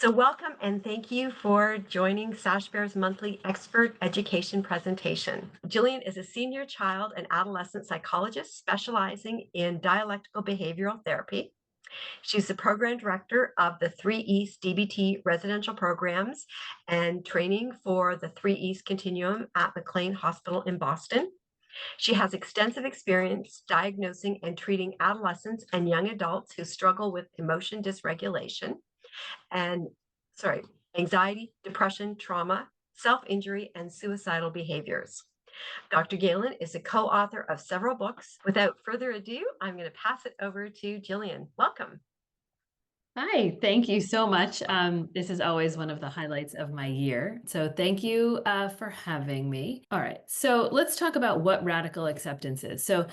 So welcome and thank you for joining Sashbear's monthly expert education presentation. Gillian is a senior child and adolescent psychologist specializing in dialectical behavioral therapy. She's the program director of the 3 East DBT residential programs and training for the 3 East continuum at McLean Hospital in Boston. She has extensive experience diagnosing and treating adolescents and young adults who struggle with emotion dysregulation and anxiety, depression, trauma, self-injury, and suicidal behaviors. Dr. Galen is a co-author of several books. Without further ado, I'm going to pass it over to Gillian. Welcome. Hi, thank you so much. This is always one of the highlights of my year. So thank you for having me. All right, so let's talk about what radical acceptance is. So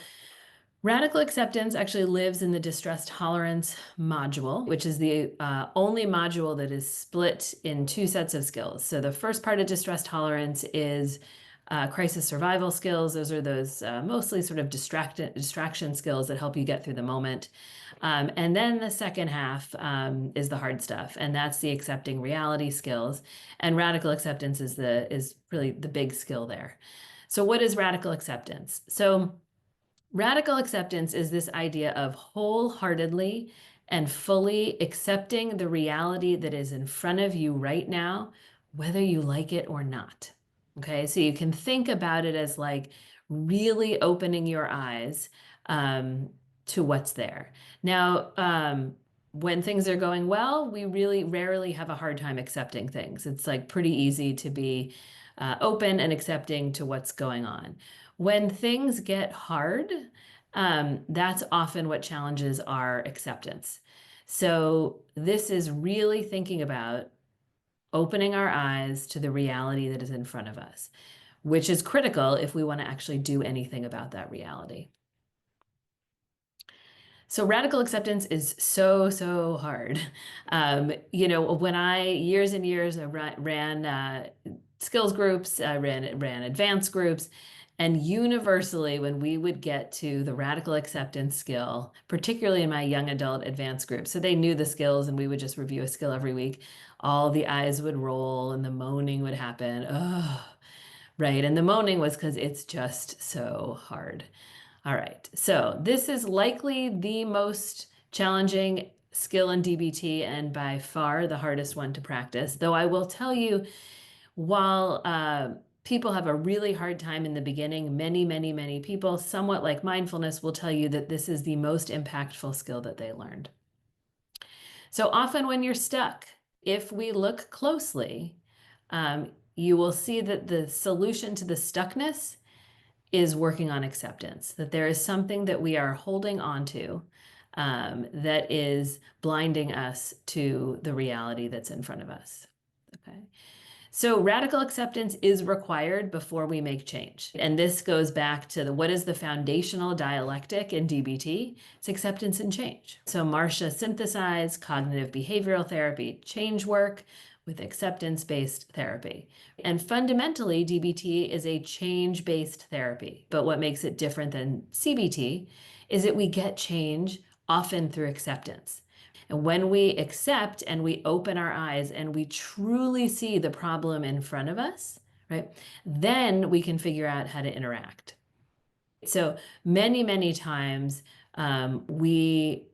radical acceptance actually lives in the distress tolerance module, which is the only module that is split in two sets of skills. So the first part of distress tolerance is crisis survival skills. Those are those mostly sort of distraction skills that help you get through the moment. And then the second half is the hard stuff, and that's the accepting reality skills. And radical acceptance is really the big skill there. So what is radical acceptance? So radical acceptance is this idea of wholeheartedly and fully accepting the reality that is in front of you right now, whether you like it or not. Okay, so you can think about it as like really opening your eyes to what's there. Now, when things are going well, we really rarely have a hard time accepting things. It's like pretty easy to be open and accepting to what's going on. When things get hard, that's often what challenges our acceptance. So this is really thinking about opening our eyes to the reality that is in front of us, which is critical if we want to actually do anything about that reality. So radical acceptance is so hard. When I years and years I ran skills groups, I ran advanced groups, and universally when we would get to the radical acceptance skill, particularly in my young adult advanced group, so they knew the skills and we would just review a skill every week, all the eyes would roll and the moaning would happen. Oh, right. And the moaning was because it's just so hard. All right, so this is likely the most challenging skill in DBT and by far the hardest one to practice. Though I will tell you, while people have a really hard time in the beginning, many people, somewhat like mindfulness, will tell you that this is the most impactful skill that they learned. So often when you're stuck, if we look closely, you will see that the solution to the stuckness is working on acceptance, that there is something that we are holding on to that is blinding us to the reality that's in front of us. Okay. So radical acceptance is required before we make change. And this goes back to what is the foundational dialectic in DBT? It's acceptance and change. So Marsha synthesized cognitive behavioral therapy, change work, with acceptance-based therapy. And fundamentally, DBT is a change-based therapy. But what makes it different than CBT is that we get change often through acceptance. And when we accept and we open our eyes and we truly see the problem in front of us, right, then we can figure out how to interact. So many times we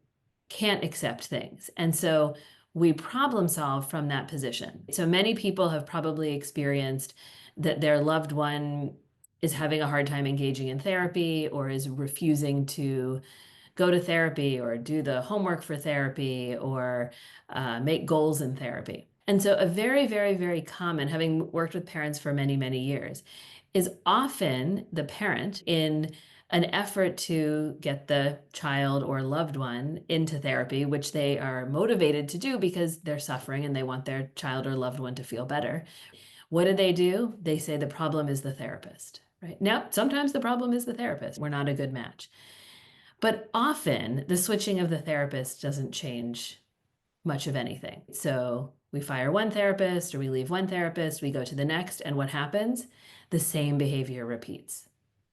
can't accept things. And so we problem solve from that position. So many people have probably experienced that their loved one is having a hard time engaging in therapy or is refusing to go to therapy or do the homework for therapy or make goals in therapy. And so a very common, having worked with parents for many years, is often the parent in an effort to get the child or loved one into therapy, which they are motivated to do because they're suffering and they want their child or loved one to feel better. What do? They say the problem is the therapist, right? Now, sometimes the problem is the therapist. We're not a good match. But often the switching of the therapist doesn't change much of anything. So we fire one therapist or we leave one therapist, we go to the next, and what happens? The same behavior repeats.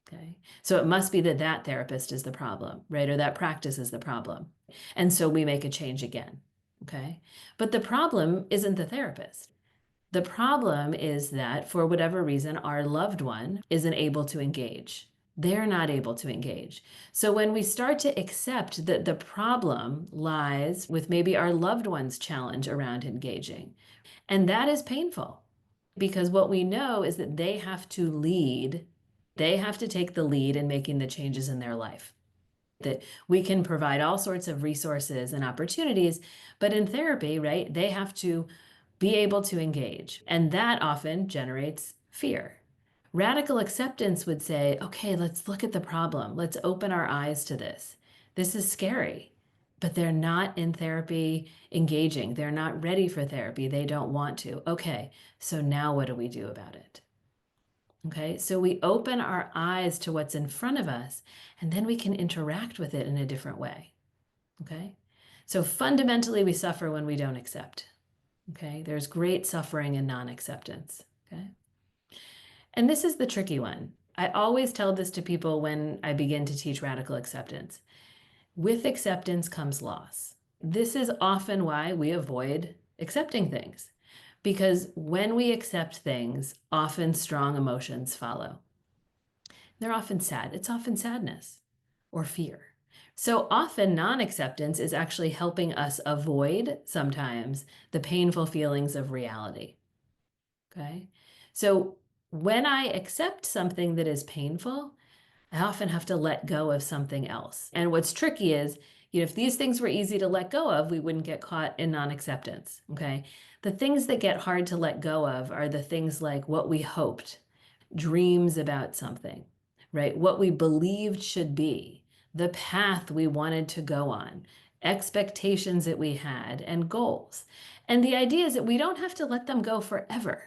Okay. So it must be that that therapist is the problem, right? Or that practice is the problem. And so we make a change again. Okay. But the problem isn't the therapist. The problem is that for whatever reason, our loved one isn't able to engage. They're not able to engage. So when we start to accept that the problem lies with maybe our loved one's challenge around engaging, and that is painful because what we know is that they have to lead, they have to take the lead in making the changes in their life. That we can provide all sorts of resources and opportunities, but in therapy, right, they have to be able to engage. And that often generates fear. Radical acceptance would say, okay, let's look at the problem. Let's open our eyes to this. This is scary, but they're not in therapy engaging. They're not ready for therapy. They don't want to. Okay, so now what do we do about it? Okay, so we open our eyes to what's in front of us, and then we can interact with it in a different way. Okay, so fundamentally, we suffer when we don't accept. Okay, there's great suffering in non acceptance. Okay, and this is the tricky one. I always tell this to people when I begin to teach radical acceptance. With acceptance comes loss. This is often why we avoid accepting things, because when we accept things, often strong emotions follow. They're often sad. It's often sadness or fear. So often, non acceptance is actually helping us avoid sometimes the painful feelings of reality. Okay. So when I accept something that is painful, I often have to let go of something else. And what's tricky is, if these things were easy to let go of, we wouldn't get caught in non acceptance. Okay. The things that get hard to let go of are the things like what we hoped, dreams about something, right? What we believed should be, the path we wanted to go on, expectations that we had, and goals. And the idea is that we don't have to let them go forever.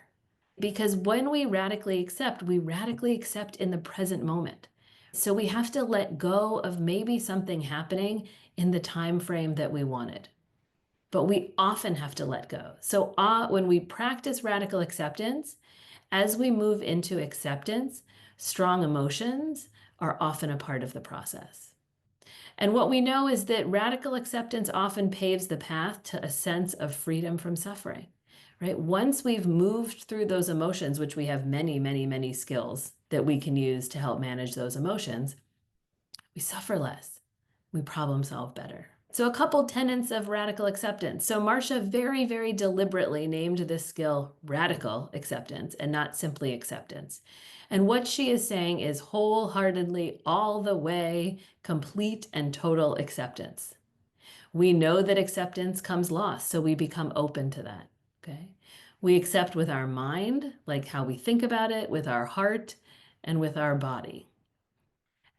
Because when we radically accept in the present moment. So we have to let go of maybe something happening in the time frame that we wanted. But we often have to let go. So when we practice radical acceptance, as we move into acceptance, strong emotions are often a part of the process. And what we know is that radical acceptance often paves the path to a sense of freedom from suffering, right? Once we've moved through those emotions, which we have many, many, many skills that we can use to help manage those emotions, we suffer less, we problem solve better. So a couple tenets of radical acceptance. So Marsha very, very deliberately named this skill radical acceptance and not simply acceptance. And what she is saying is wholeheartedly, all the way, complete and total acceptance. We know that acceptance comes loss, so we become open to that. Okay. We accept with our mind, like how we think about it, with our heart, and with our body.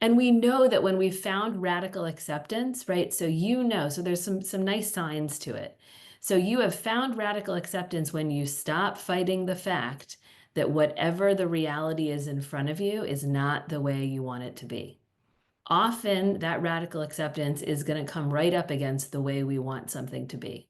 And we know that when we found radical acceptance, right? So so there's some nice signs to it. So you have found radical acceptance when you stop fighting the fact that whatever the reality is in front of you is not the way you want it to be. Often that radical acceptance is going to come right up against the way we want something to be.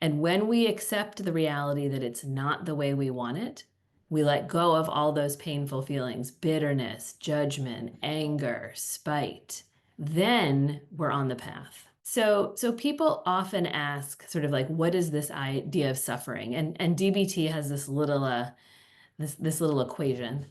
And when we accept the reality that it's not the way we want it, we let go of all those painful feelings, bitterness, judgment, anger, spite. Then we're on the path. So people often ask sort of like, what is this idea of suffering? And DBT has this little this little equation,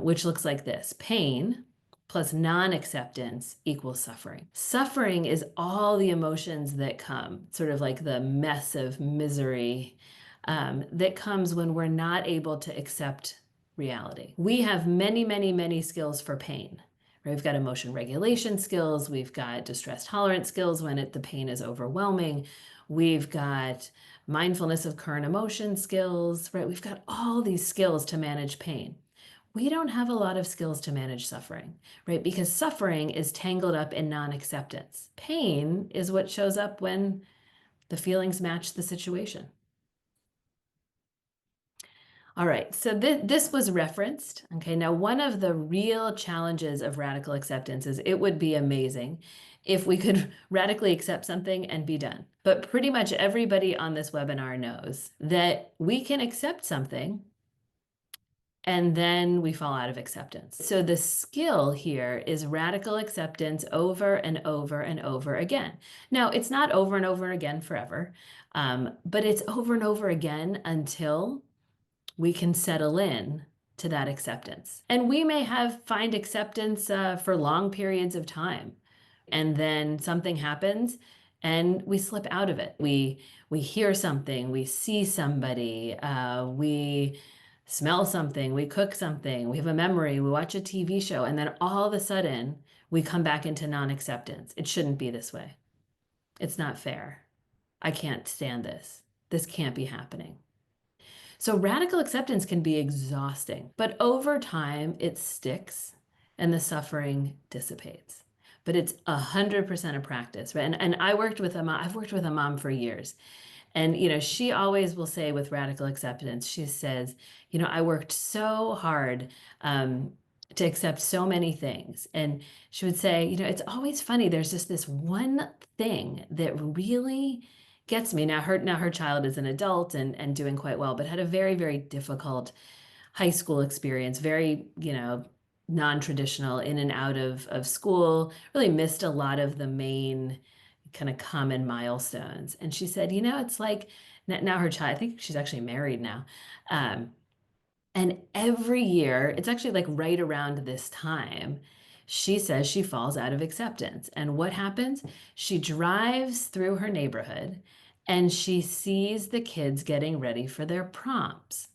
which looks like this: pain plus non-acceptance equals suffering. Suffering is all the emotions that come, sort of like the mess of misery that comes when we're not able to accept reality. We have many, many, many skills for pain. Right? We've got emotion regulation skills. We've got distress tolerance skills when the pain is overwhelming. We've got mindfulness of current emotion skills, right? We've got all these skills to manage pain. We don't have a lot of skills to manage suffering, right? Because suffering is tangled up in non-acceptance. Pain is what shows up when the feelings match the situation. All right, so this was referenced. Okay, now one of the real challenges of radical acceptance is it would be amazing if we could radically accept something and be done. But pretty much everybody on this webinar knows that we can accept something and then we fall out of acceptance. So the skill here is radical acceptance over and over and over again. Now, it's not over and over again forever, but it's over and over again until we can settle in to that acceptance. And we may find acceptance for long periods of time, and then something happens and we slip out of it. We hear something, we see somebody, we smell something, we cook something, we have a memory, we watch a TV show, and then all of a sudden we come back into non-acceptance. It shouldn't be this way. It's not fair. I can't stand this. This can't be happening. So radical acceptance can be exhausting, but over time it sticks and the suffering dissipates. But it's 100% a practice, right? And I worked with a mom, I've worked with a mom for years. And, she always will say with radical acceptance, she says, I worked so hard to accept so many things. And she would say, it's always funny. There's just this one thing that really gets me. Now her child is an adult and doing quite well, but had a very, very difficult high school experience, very, non-traditional, in and out of school, really missed a lot of the main kind of common milestones. And she said, it's like now her child, I think she's actually married now. And every year, it's actually like right around this time, she says she falls out of acceptance. And what happens? She drives through her neighborhood and she sees the kids getting ready for their proms.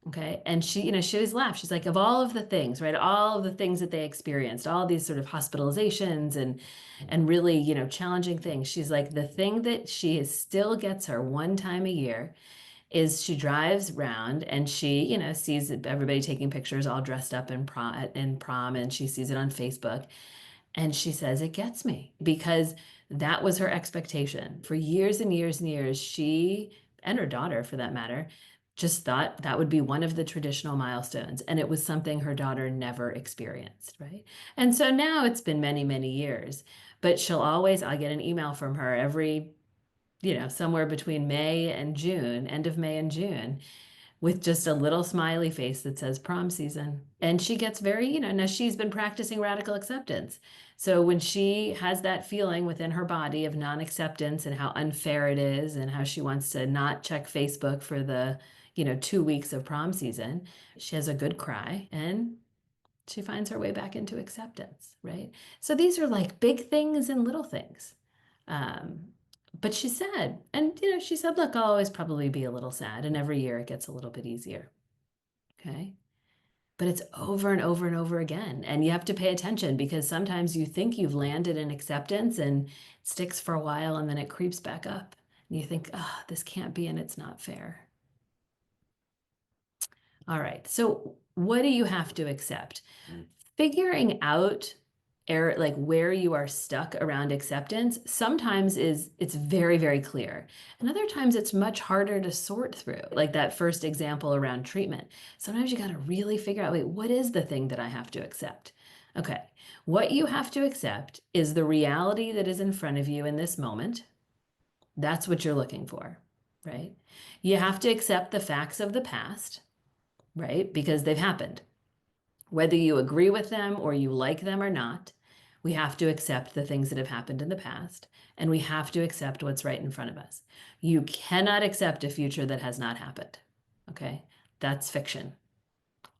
Okay. And she always laughs. She's like, of all of the things, right? All of the things that they experienced, all these sort of hospitalizations and really, challenging things. She's like, the thing that still gets her one time a year is she drives around and she, sees everybody taking pictures all dressed up in prom, and she sees it on Facebook. And she says, it gets me, because that was her expectation. For years and years and years, she and her daughter, for that matter, just thought that would be one of the traditional milestones. And it was something her daughter never experienced, right? And so now it's been many, many years, but I get an email from her every, somewhere between May and June, end of May and June, with just a little smiley face that says prom season. And she gets very, now she's been practicing radical acceptance. So when she has that feeling within her body of non-acceptance and how unfair it is and how she wants to not check Facebook for the, 2 weeks of prom season, she has a good cry and she finds her way back into acceptance, right? So these are like big things and little things. Um, but she said, and she said, look, I'll always probably be a little sad, and every year it gets a little bit easier. Okay. But it's over and over and over again. And you have to pay attention, because sometimes you think you've landed in acceptance and it sticks for a while and then it creeps back up. And you think, oh, this can't be, and it's not fair. All right. So what do you have to accept? Figuring out like where you are stuck around acceptance sometimes it's very, very clear. And other times it's much harder to sort through, like that first example around treatment. Sometimes you got to really figure out, wait, what is the thing that I have to accept? Okay. What you have to accept is the reality that is in front of you in this moment. That's what you're looking for, right? You have to accept the facts of the past, right? Because they've happened. Whether you agree with them or you like them or not, we have to accept the things that have happened in the past, and we have to accept what's right in front of us. You cannot accept a future that has not happened. Okay? That's fiction.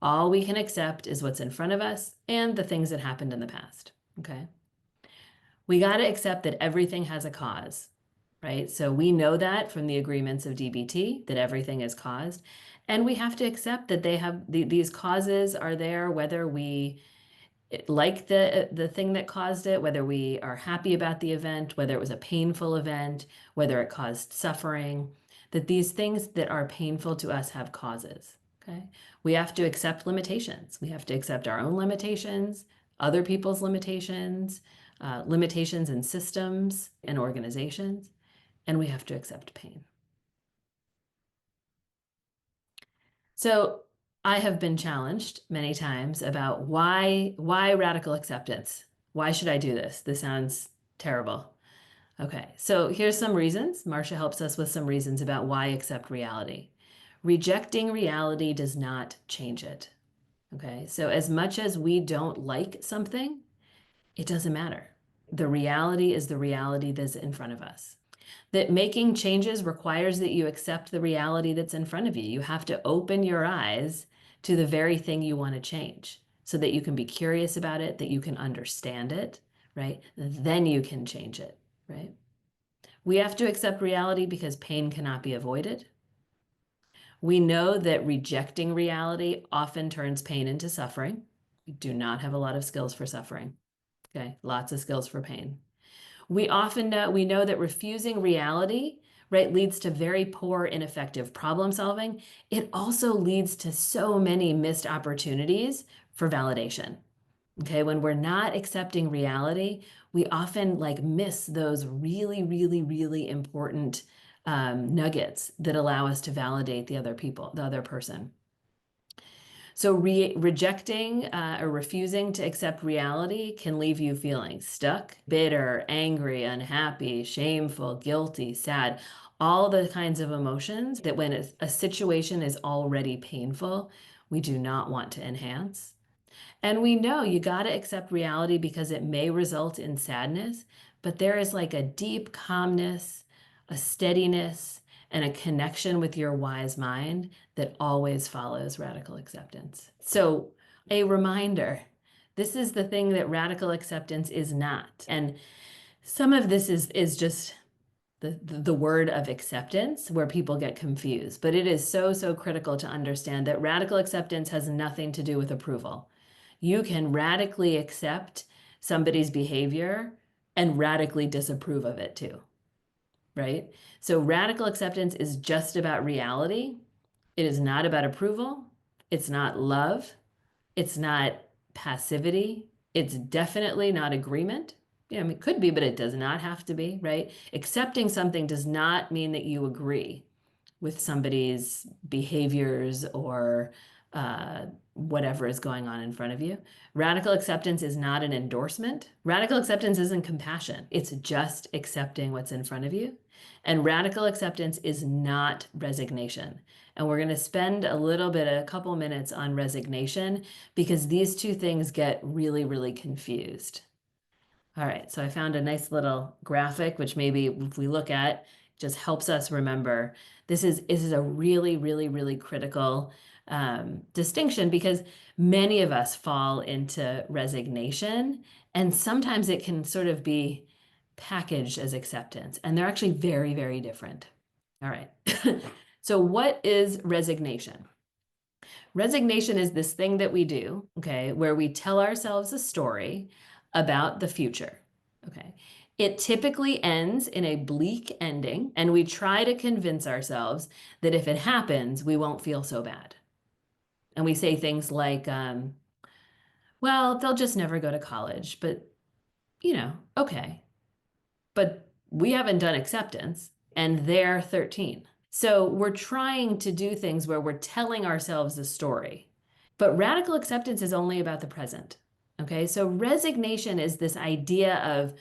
All we can accept is what's in front of us and the things that happened in the past. Okay? We got to accept that everything has a cause, right? So we know that from the agreements of DBT, that everything is caused. And we have to accept that these causes are there, whether we like the thing that caused it, whether we are happy about the event, whether it was a painful event, whether it caused suffering, that these things that are painful to us have causes. Okay. We have to accept limitations. We have to accept our own limitations, other people's limitations, limitations in systems and organizations, and we have to accept pain. So I have been challenged many times about why radical acceptance? Why should I do this? This sounds terrible. Okay, so here's some reasons. Marsha helps us with some reasons about why accept reality. Rejecting reality does not change it. Okay, so as much as we don't like something, it doesn't matter. The reality is the reality that's in front of us. That making changes requires that you accept the reality that's in front of you. You have to open your eyes to the very thing you want to change so that you can be curious about it, that you can understand it, right? Then you can change it, right? We have to accept reality because pain cannot be avoided. We know that rejecting reality often turns pain into suffering. We do not have a lot of skills for suffering. Okay, lots of skills for pain. We know that refusing reality, right, leads to very poor, ineffective problem solving. It also leads to so many missed opportunities for validation. Okay, when we're not accepting reality, we often like miss those really, really, really important nuggets that allow us to validate the other people, the other person. So rejecting or refusing to accept reality can leave you feeling stuck, bitter, angry, unhappy, shameful, guilty, sad, all the kinds of emotions that when a situation is already painful, we do not want to enhance. And we know you got to accept reality because it may result in sadness, but there is like a deep calmness, a steadiness, and a connection with your wise mind that always follows radical acceptance. So, a reminder, this is the thing that radical acceptance is not. And some of this is just the word of acceptance where people get confused. But it is so, so critical to understand that radical acceptance has nothing to do with approval. You can radically accept somebody's behavior and radically disapprove of it too, right? So radical acceptance is just about reality. It is not about approval. It's not love. It's not passivity. It's definitely not agreement. Yeah, I mean, it could be, but it does not have to be, right? Accepting something does not mean that you agree with somebody's behaviors or whatever is going on in front of you. Radical acceptance is not an endorsement. Radical acceptance isn't compassion. It's just accepting what's in front of you. And radical acceptance is not resignation. And we're going to spend a couple minutes on resignation because these two things get really, really confused. All right, so I found a nice little graphic, which maybe if we look at, just helps us remember this is a really, really, really critical distinction because many of us fall into resignation, and sometimes it can sort of be packaged as acceptance, and they're actually very, very different. All right, so what is resignation? Resignation is this thing that we do, okay, where we tell ourselves a story about the future, okay? It typically ends in a bleak ending, and we try to convince ourselves that if it happens, we won't feel so bad. And we say things like, well, they'll just never go to college, but okay. But we haven't done acceptance, and they're 13. So we're trying to do things where we're telling ourselves a story. But radical acceptance is only about the present. Okay, so resignation is this idea of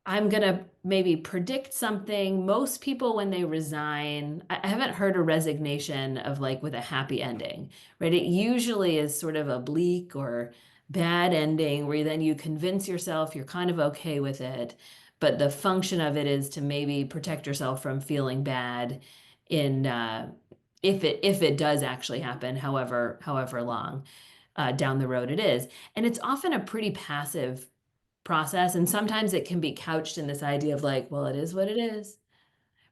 I'm going to maybe predict something. Most people, when they resign, I haven't heard a resignation of like with a happy ending, right? It usually is sort of a bleak or bad ending where then you convince yourself you're kind of okay with it. But the function of it is to maybe protect yourself from feeling bad in if it does actually happen, however long down the road it is. And it's often a pretty passive process. And sometimes it can be couched in this idea of like, well, it is what it is,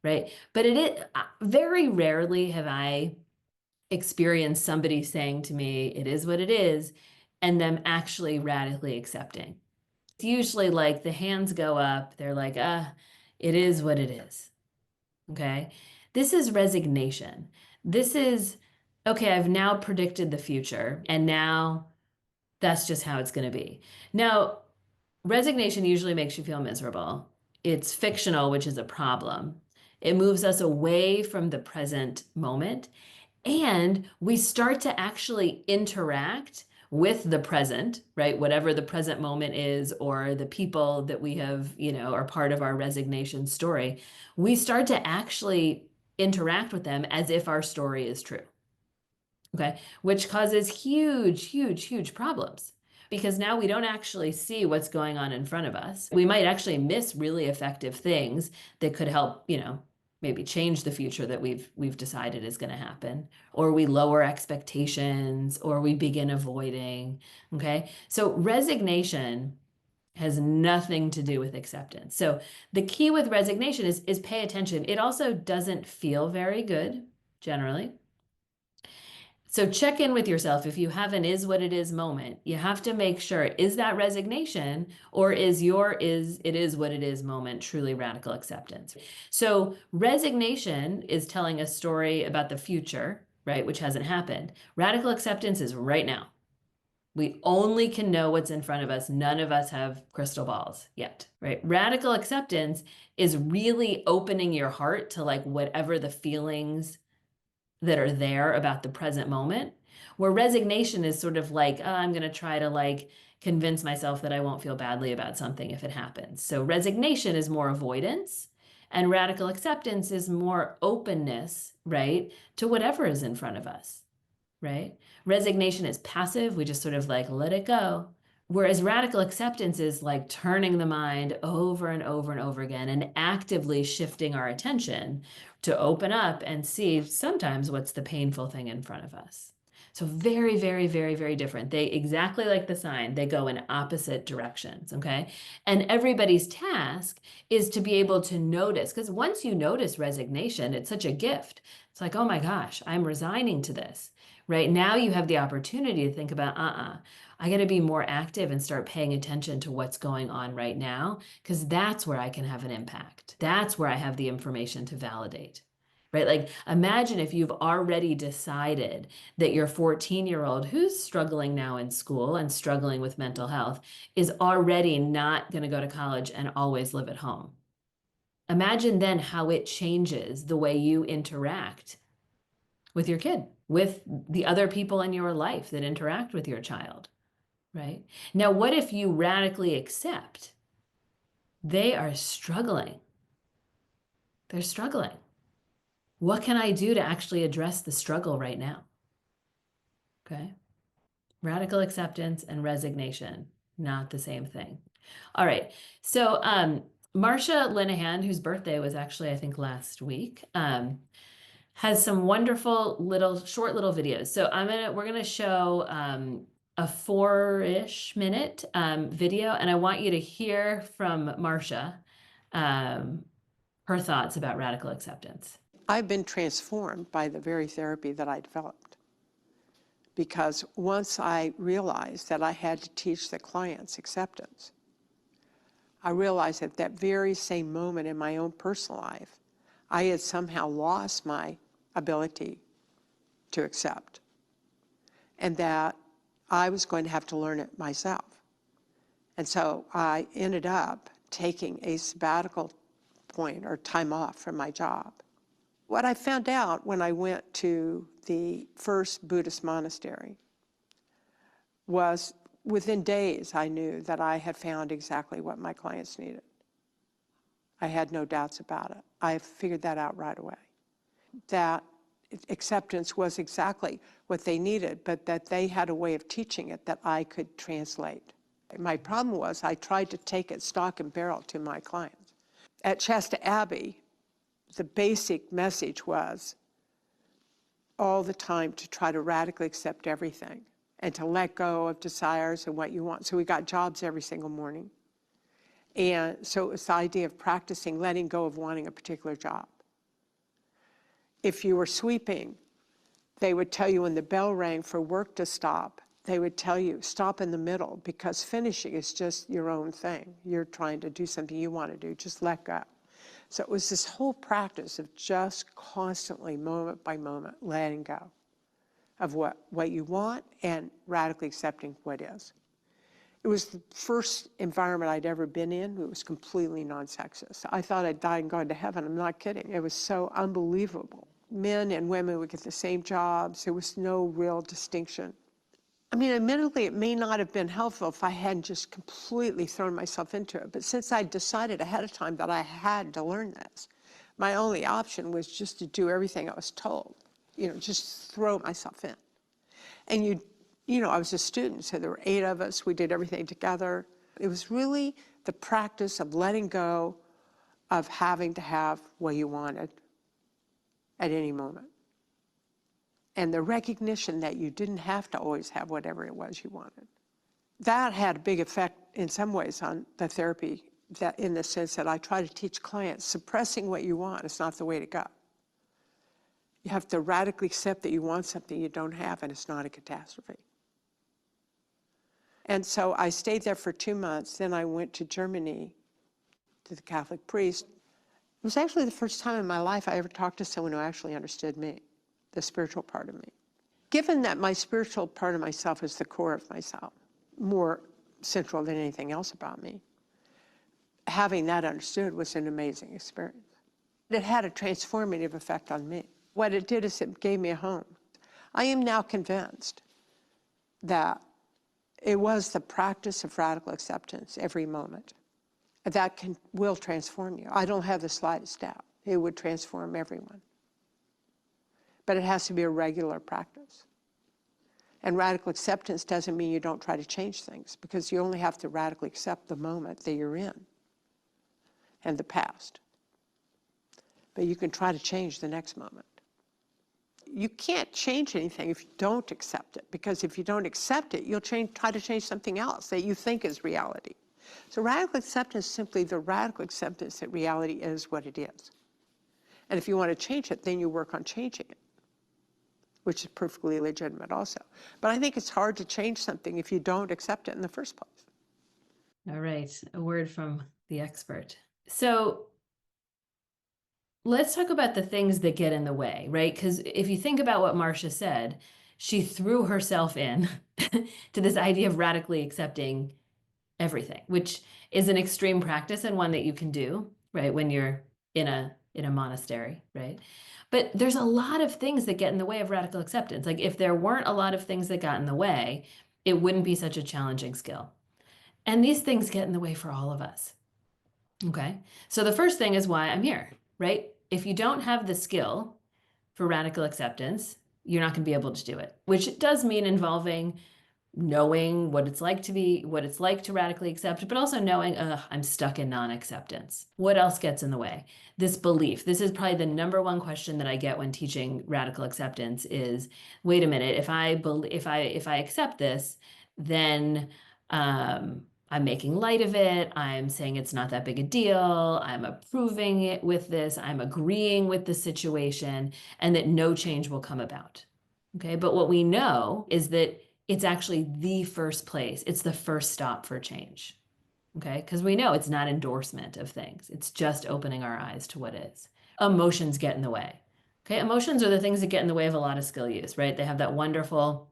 right? But it is very rarely have I experienced somebody saying to me, it is what it is, and them actually radically accepting. It's usually like the hands go up, they're like, it is what it is. Okay. This is resignation. This is, okay, I've now predicted the future, and now that's just how it's going to be. Now, resignation usually makes you feel miserable. It's fictional, which is a problem. It moves us away from the present moment, and we start to actually interact with the present, right? Whatever the present moment is, or the people that we have, are part of our resignation story. We start to actually interact with them as if our story is true. okay, which causes huge, huge, huge problems because now we don't actually see what's going on in front of us. We might actually miss really effective things that could help, maybe change the future that we've decided is going to happen, or we lower expectations, or we begin avoiding, okay? So resignation has nothing to do with acceptance. So the key with resignation is pay attention. It also doesn't feel very good generally. So check in with yourself. If you have an is what it is moment, you have to make sure, is that resignation, or is it is what it is moment truly radical acceptance? So resignation is telling a story about the future, right, which hasn't happened. Radical acceptance is right now. We only can know what's in front of us. None of us have crystal balls yet, right? Radical acceptance is really opening your heart to like whatever the feelings that are there about the present moment, where resignation is sort of like, oh, I'm going to try to like convince myself that I won't feel badly about something if it happens. So resignation is more avoidance, and radical acceptance is more openness, right, to whatever is in front of us, right? Resignation is passive. We just sort of like let it go. Whereas radical acceptance is like turning the mind over and over and over again and actively shifting our attention to open up and see sometimes what's the painful thing in front of us. So very, very, very, very different. They exactly like the sign, they go in opposite directions, okay? And everybody's task is to be able to notice, because once you notice resignation, it's such a gift. It's like, oh my gosh, I'm resigning to this. Right now you have the opportunity to think about, I got to be more active and start paying attention to what's going on right now, because that's where I can have an impact. That's where I have the information to validate, right? Like imagine if you've already decided that your 14-year-old who's struggling now in school and struggling with mental health is already not going to go to college and always live at home. Imagine then how it changes the way you interact with your kid, with the other people in your life that interact with your child, right? Now, what if you radically accept they are struggling? They're struggling. What can I do to actually address the struggle right now? Okay. Radical acceptance and resignation, not the same thing. All right. So, Marsha Linehan, whose birthday was actually, I think, last week, has some wonderful short little videos. So we're gonna show a 4-ish minute video, and I want you to hear from Marsha her thoughts about radical acceptance. I've been transformed by the very therapy that I developed, because once I realized that I had to teach the clients acceptance, I realized at that very same moment in my own personal life, I had somehow lost my ability to accept, and that I was going to have to learn it myself. And so I ended up taking a sabbatical point or time off from my job. What I found out when I went to the first Buddhist monastery was within days I knew that I had found exactly what my clients needed. I had no doubts about it. I figured that out right away. That acceptance was exactly what they needed, but that they had a way of teaching it that I could translate. My problem was I tried to take it stock and barrel to my clients. At Shasta Abbey, the basic message was all the time to try to radically accept everything and to let go of desires and what you want. So we got jobs every single morning. And so it was the idea of practicing letting go of wanting a particular job. If you were sweeping, they would tell you when the bell rang for work to stop, they would tell you, stop in the middle, because finishing is just your own thing. You're trying to do something you want to do, just let go. So it was this whole practice of just constantly, moment by moment, letting go of what you want and radically accepting what is. It was the first environment I'd ever been in. It was completely non-sexist. I thought I'd die and gone to heaven. I'm not kidding. It was so unbelievable. Men and women would get the same jobs. There was no real distinction. I mean, admittedly, it may not have been helpful if I hadn't just completely thrown myself into it. But since I decided ahead of time that I had to learn this, my only option was just to do everything I was told. You know, just throw myself in. And I was a student, so there were 8 of us. We did everything together. It was really the practice of letting go of having to have what you wanted at any moment. And the recognition that you didn't have to always have whatever it was you wanted. That had a big effect in some ways on the therapy, that in the sense that I try to teach clients, suppressing what you want is not the way to go. You have to radically accept that you want something you don't have, and it's not a catastrophe. And so I stayed there for 2 months. Then I went to Germany to the Catholic priest. It was actually the first time in my life I ever talked to someone who actually understood me, the spiritual part of me. Given that my spiritual part of myself is the core of myself, more central than anything else about me, having that understood was an amazing experience. It had a transformative effect on me. What it did is it gave me a home. I am now convinced that it was the practice of radical acceptance every moment that will transform you. I don't have the slightest doubt. It would transform everyone. But it has to be a regular practice. And radical acceptance doesn't mean you don't try to change things, because you only have to radically accept the moment that you're in and the past. But you can try to change the next moment. You can't change anything if you don't accept it, because if you don't accept it, you'll try to change something else that you think is reality. So radical acceptance is simply the radical acceptance that reality is what it is. And if you want to change it, then you work on changing it, which is perfectly legitimate also. But I think it's hard to change something if you don't accept it in the first place. All right, a word from the expert. So let's talk about the things that get in the way, right? Because if you think about what Marsha said, she threw herself in to this idea of radically accepting everything, which is an extreme practice and one that you can do, right, when you're in a monastery, right? But there's a lot of things that get in the way of radical acceptance. Like if there weren't a lot of things that got in the way, it wouldn't be such a challenging skill. And these things get in the way for all of us. Okay. So the first thing is why I'm here, right? If you don't have the skill for radical acceptance, you're not going to be able to do it, which does mean involving knowing what it's like to radically accept, but also knowing, I'm stuck in non-acceptance. What else gets in the way? This belief. This is probably the number one question that I get when teaching radical acceptance is, wait a minute, if I accept this, then I'm making light of it. I'm saying it's not that big a deal. I'm approving it with this. I'm agreeing with the situation, and that no change will come about. Okay, but what we know is that it's actually the first place. It's the first stop for change. Okay, because we know it's not endorsement of things. It's just opening our eyes to what is. Emotions get in the way. Okay, emotions are the things that get in the way of a lot of skill use, right? They have that wonderful,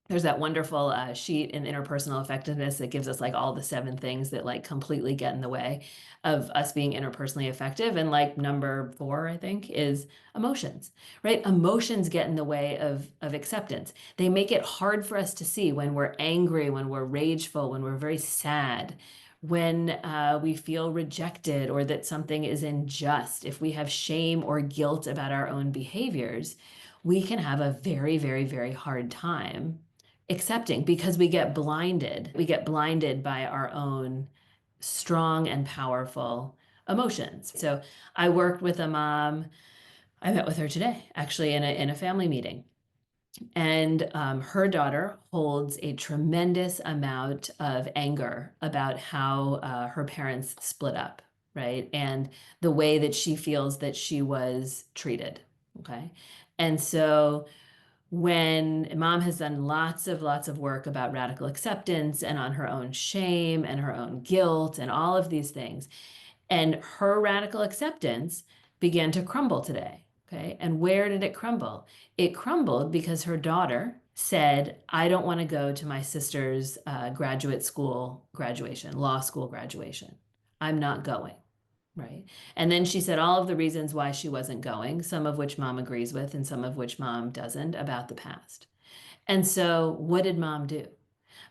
there's that wonderful sheet in interpersonal effectiveness that gives us like all the 7 things that like completely get in the way of us being interpersonally effective. And like number 4, I think, is emotions, right? Emotions get in the way of acceptance. They make it hard for us to see when we're angry, when we're rageful, when we're very sad, when we feel rejected or that something is unjust. If we have shame or guilt about our own behaviors, we can have a very, very, very hard time accepting, because we get blinded. We get blinded by our own strong and powerful emotions. So I worked with a mom. I met with her today, actually, in a family meeting. And her daughter holds a tremendous amount of anger about how her parents split up, right? And the way that she feels that she was treated, okay? And so when mom has done lots of work about radical acceptance and on her own shame and her own guilt and all of these things, and her radical acceptance began to crumble today. Okay. And where did it crumble? It crumbled because her daughter said, I don't want to go to my sister's graduate school graduation, law school graduation. I'm not going. Right. And then she said all of the reasons why she wasn't going, some of which mom agrees with and some of which mom doesn't, about the past. And so what did mom do?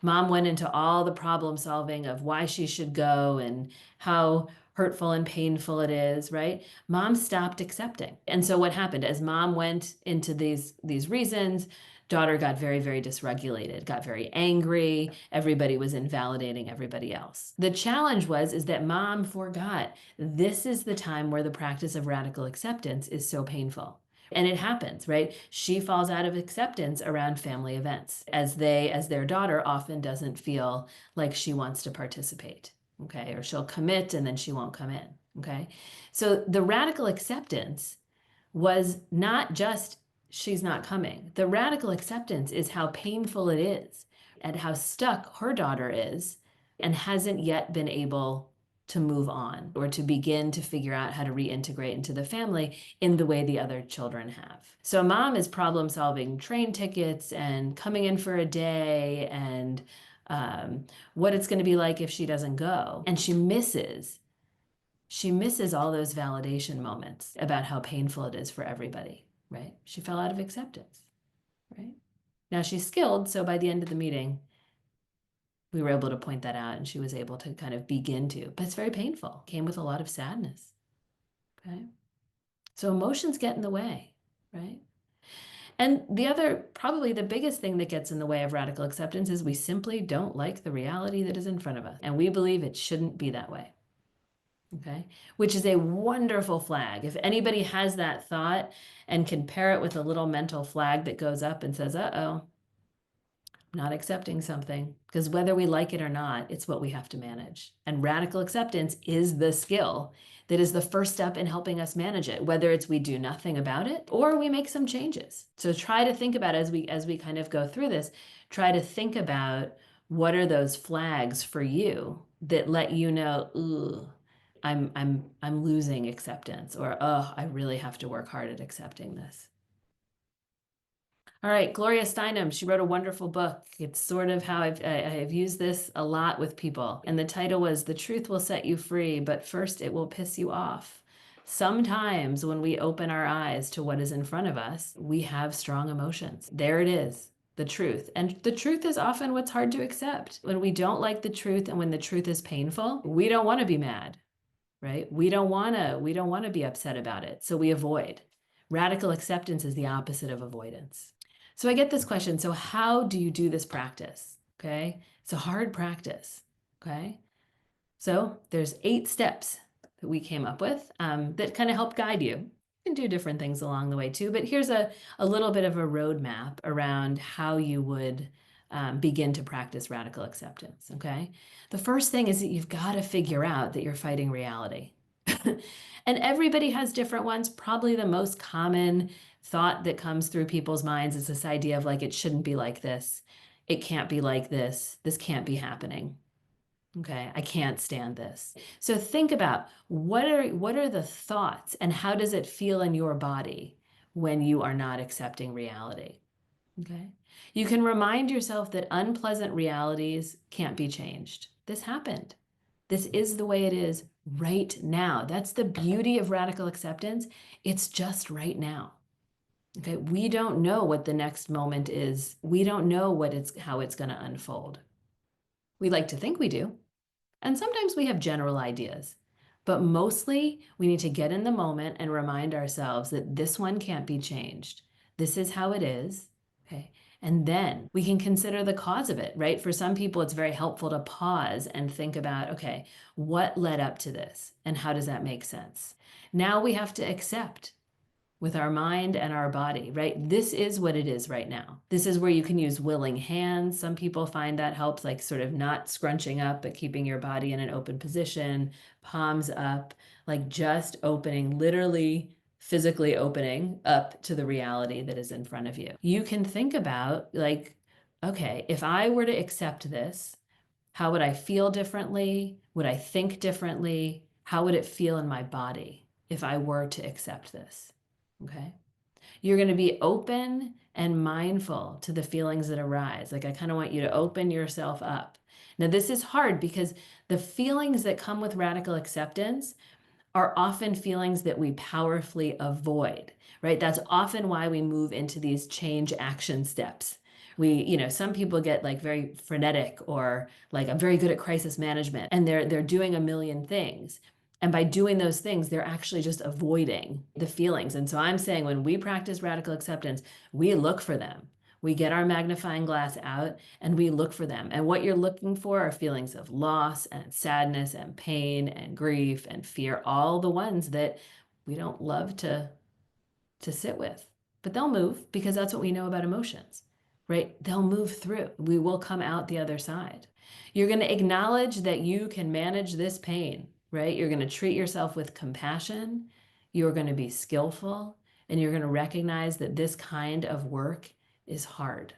Mom went into all the problem solving of why she should go and how hurtful and painful it is, right? Mom stopped accepting. And so what happened as mom went into these reasons, daughter got very, very dysregulated, got very angry. Everybody was invalidating everybody else. The challenge is that mom forgot this is the time where the practice of radical acceptance is so painful. And it happens, right? She falls out of acceptance around family events as their daughter often doesn't feel like she wants to participate, okay? Or she'll commit and then she won't come in, okay? So the radical acceptance was not just she's not coming. The radical acceptance is how painful it is and how stuck her daughter is and hasn't yet been able to move on or to begin to figure out how to reintegrate into the family in the way the other children have. So mom is problem solving train tickets and coming in for a day and what it's going to be like if she doesn't go. And she misses all those validation moments about how painful it is for everybody, right? She fell out of acceptance, right? Now she's skilled, so by the end of the meeting, we were able to point that out and she was able to kind of begin to, but it's very painful. Came with a lot of sadness, okay? So emotions get in the way, right? And probably the biggest thing that gets in the way of radical acceptance is we simply don't like the reality that is in front of us. And we believe it shouldn't be that way. Okay, which is a wonderful flag. If anybody has that thought and can pair it with a little mental flag that goes up and says, uh-oh, I'm not accepting something, because whether we like it or not, it's what we have to manage. And radical acceptance is the skill that is the first step in helping us manage it, whether it's we do nothing about it or we make some changes. So try to think about, as we kind of go through this, try to think about what are those flags for you that let you know, ooh, I'm losing acceptance, or oh, I really have to work hard at accepting this. All right, Gloria Steinem, she wrote a wonderful book. It's sort of how I've used this a lot with people. And the title was The Truth Will Set You Free, but first it will piss you off. Sometimes when we open our eyes to what is in front of us, we have strong emotions. There it is, the truth. And the truth is often what's hard to accept. When we don't like the truth and when the truth is painful, we don't want to be mad, right? We don't want to be upset about it. So we avoid. Radical acceptance is the opposite of avoidance. So I get this question. So how do you do this practice? Okay. It's a hard practice. Okay. So there's 8 steps that we came up with that kind of help guide you. You can do different things along the way too, but here's a little bit of a roadmap around how you would begin to practice radical acceptance. Okay. The first thing is that you've got to figure out that you're fighting reality. And everybody has different ones. Probably the most common thought that comes through people's minds is this idea of like, it shouldn't be like this. It can't be like this. This can't be happening. Okay, I can't stand this. So think about what are the thoughts and how does it feel in your body when you are not accepting reality? Okay. You can remind yourself that unpleasant realities can't be changed. This happened. This is the way it is right now. That's the beauty of radical acceptance. It's just right now. Okay. We don't know what the next moment is. We don't know how it's going to unfold. We like to think we do. And sometimes we have general ideas, but mostly we need to get in the moment and remind ourselves that this one can't be changed. This is how it is. Okay. And then we can consider the cause of it, right? For some people, it's very helpful to pause and think about, okay, what led up to this and how does that make sense? Now we have to accept with our mind and our body, right? This is what it is right now. This is where you can use willing hands. Some people find that helps, like sort of not scrunching up, but keeping your body in an open position, palms up, like just opening, literally physically opening up to the reality that is in front of you. You can think about like, okay, if I were to accept this, how would I feel differently? Would I think differently? How would it feel in my body if I were to accept this? Okay. You're going to be open and mindful to the feelings that arise. Like I kind of want you to open yourself up. Now, this is hard because the feelings that come with radical acceptance are often feelings that we powerfully avoid, right? That's often why we move into these change action steps. Some people get like very frenetic or like I'm very good at crisis management and they're doing a million things. And by doing those things, they're actually just avoiding the feelings. And so I'm saying when we practice radical acceptance, we look for them. We get our magnifying glass out and we look for them. And what you're looking for are feelings of loss and sadness and pain and grief and fear, all the ones that we don't love to sit with. But they'll move because that's what we know about emotions, right? They'll move through. We will come out the other side. You're going to acknowledge that you can manage this pain, right? You're going to treat yourself with compassion. You're going to be skillful, and you're going to recognize that this kind of work is hard.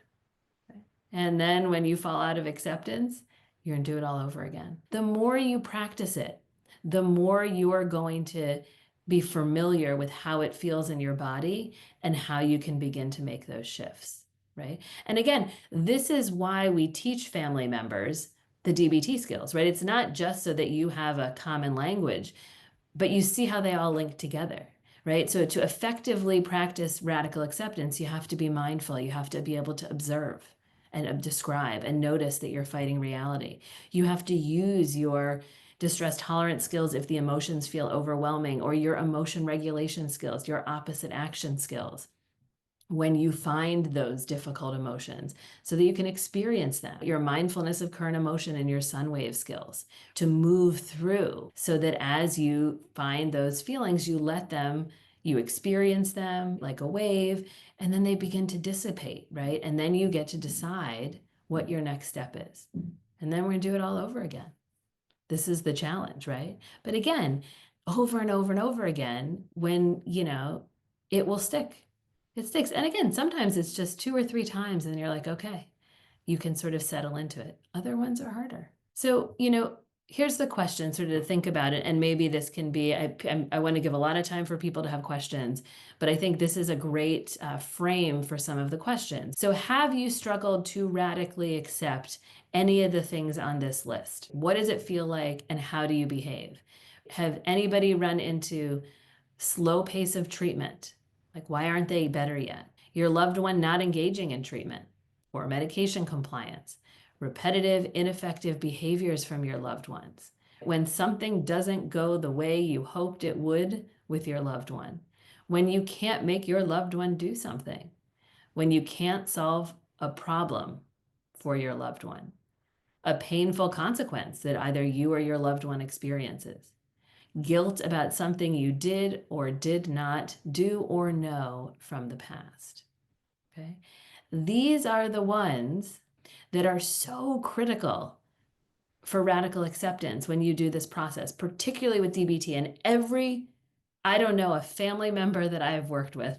And then when you fall out of acceptance, you're going to do it all over again. The more you practice it, the more you are going to be familiar with how it feels in your body and how you can begin to make those shifts, right? And again, this is why we teach family members the DBT skills, right? It's not just so that you have a common language, but you see how they all link together, right? So to effectively practice radical acceptance, you have to be mindful. You have to be able to observe and describe and notice that you're fighting reality. You have to use your distress tolerance skills if the emotions feel overwhelming, or your emotion regulation skills, your opposite action skills, when you find those difficult emotions so that you can experience them. Your mindfulness of current emotion and your sun wave skills to move through so that as you find those feelings, you let them, you experience them like a wave, and then they begin to dissipate, right? And then you get to decide what your next step is. And then we're going to do it all over again. This is the challenge, right? But again, over and over and over again, when, it will stick. It sticks. And again, sometimes it's just 2 or 3 times and you're like, okay, you can sort of settle into it. Other ones are harder. So, here's the question sort of to think about it. And maybe this can be, I want to give a lot of time for people to have questions, but I think this is a great frame for some of the questions. So have you struggled to radically accept any of the things on this list? What does it feel like and how do you behave? Have anybody run into slow pace of treatment? Like, why aren't they better yet? Your loved one not engaging in treatment or medication compliance, repetitive, ineffective behaviors from your loved ones. When something doesn't go the way you hoped it would with your loved one, when you can't make your loved one do something, when you can't solve a problem for your loved one, a painful consequence that either you or your loved one experiences, guilt about something you did or did not do or know from the past. Okay? These are the ones that are so critical for radical acceptance when you do this process, particularly with DBT. And I don't know a family member that I have worked with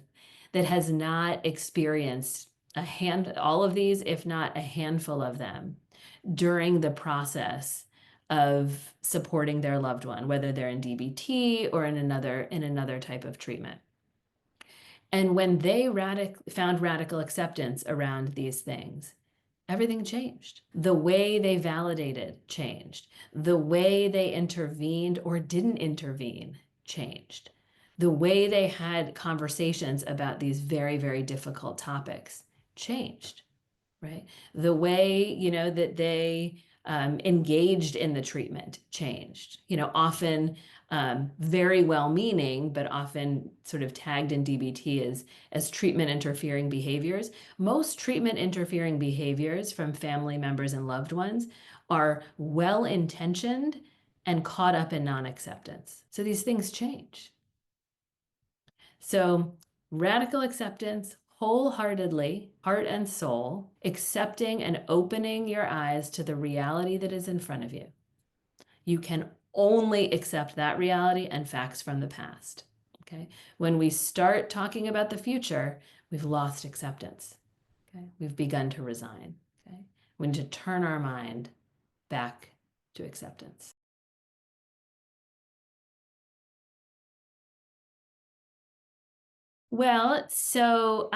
that has not experienced all of these, if not a handful of them, during the process of supporting their loved one, whether they're in DBT or in another type of treatment. And when they found radical acceptance around these things, everything changed. The way they validated changed. The way they intervened or didn't intervene changed. The way they had conversations about these very, very difficult topics changed, right? The way, that they engaged in the treatment changed, often very well-meaning, but often sort of tagged in DBT as treatment interfering behaviors. Most treatment interfering behaviors from family members and loved ones are well-intentioned and caught up in non-acceptance. So these things change. So radical acceptance, wholeheartedly, heart and soul, accepting and opening your eyes to the reality that is in front of you. You can only accept that reality and facts from the past. Okay? When we start talking about the future, we've lost acceptance. Okay? We've begun to resign. Okay? We need to turn our mind back to acceptance. Well, so